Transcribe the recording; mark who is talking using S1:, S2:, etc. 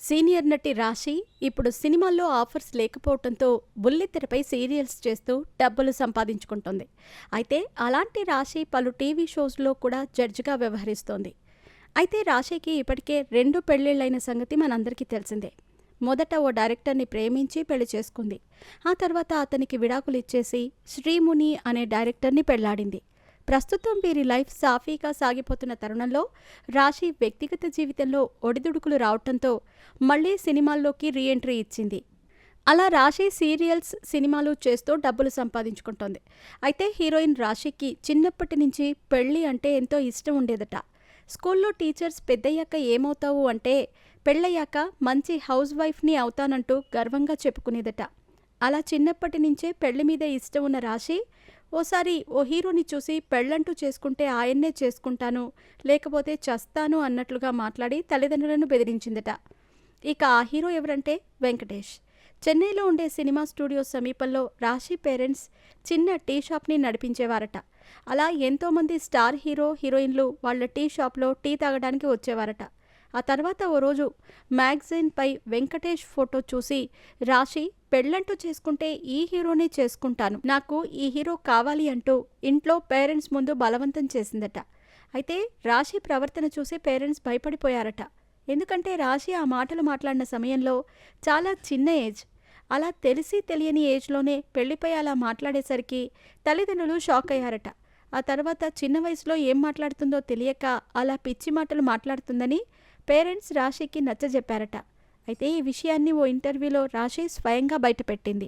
S1: Senior నటి రాశి ఇప్పుడు సినిమాల్లో ఆఫర్స్ లేకపోవడంతో బుల్లితెరపై సీరియల్స్ చేస్తూ డబ్బులు సంపాదించుకుంటోంది. అయితే అలాంటి రాశి పలు టీవీ షోస్లో కూడా జడ్జిగా వ్యవహరిస్తోంది. అయితే రాశికి ఇప్పటికే 2 పెళ్లిళ్లైన సంగతి మనందరికీ తెలిసిందే. మొదట ఓ డైరెక్టర్ని ప్రేమించి పెళ్లి చేసుకుంది. ఆ తర్వాత అతనికి విడాకులు ఇచ్చేసి శ్రీముని అనే డైరెక్టర్ని పెళ్లాడింది. ప్రస్తుతం వీరి లైఫ్ సాఫీగా సాగిపోతున్న తరుణంలో రాశి వ్యక్తిగత జీవితంలో ఒడిదుడుకులు రావటంతో మళ్లీ సినిమాల్లోకి రీఎంట్రీ ఇచ్చింది. అలా రాశి సీరియల్స్, సినిమాలు చేస్తూ డబ్బులు సంపాదించుకుంటోంది. అయితే హీరోయిన్ రాశికి చిన్నప్పటి నుంచి పెళ్లి అంటే ఎంతో ఇష్టం ఉండేదట. స్కూల్లో టీచర్స్ పెద్దయ్యాక ఏమవుతావు అంటే పెళ్ళయ్యాక మంచి హౌస్ వైఫ్ని అవుతానంటూ గర్వంగా చెప్పుకునేదట. అలా చిన్నప్పటి నుంచే పెళ్లి మీద ఇష్టం ఉన్న రాశి ఓసారి ఓ హీరోని చూసి పెళ్ళంటూ చేసుకుంటే ఆయన్నే చేసుకుంటాను, లేకపోతే చస్తాను అన్నట్లుగా మాట్లాడి తల్లిదండ్రులను బెదిరించిందట. ఇక ఆ హీరో ఎవరంటే వెంకటేష్. చెన్నైలో ఉండే సినిమా స్టూడియో సమీపంలో రాశి పేరెంట్స్ చిన్న టీ షాప్ని నడిపించేవారట. అలా ఎంతోమంది స్టార్ హీరో, హీరోయిన్లు వాళ్ళ టీ షాప్లో టీ తాగడానికి వచ్చేవారట. ఆ తర్వాత ఓ రోజు మ్యాగజైన్పై వెంకటేష్ ఫోటో చూసి రాశి పెళ్ళంటూ చేసుకుంటే ఈ హీరోనే చేసుకుంటాను, నాకు ఈ హీరో కావాలి అంటూ ఇంట్లో పేరెంట్స్ ముందు బలవంతం చేసిందట. అయితే రాశి ప్రవర్తన చూసి పేరెంట్స్ భయపడిపోయారట. ఎందుకంటే రాశి ఆ మాటలు మాట్లాడిన సమయంలో చాలా చిన్న ఏజ్. అలా తెలిసి తెలియని ఏజ్లోనే పెళ్లిపై అలా మాట్లాడేసరికి తల్లిదండ్రులు షాక్ అయ్యారట. ఆ తర్వాత చిన్న వయసులో ఏం మాట్లాడుతుందో తెలియక అలా పిచ్చి మాటలు మాట్లాడుతుందని పేరెంట్స్ రాశికి నచ్చజెప్పారట. అయితే ఈ విషయాన్ని ఓ ఇంటర్వ్యూలో రాశి స్వయంగా బయటపెట్టింది.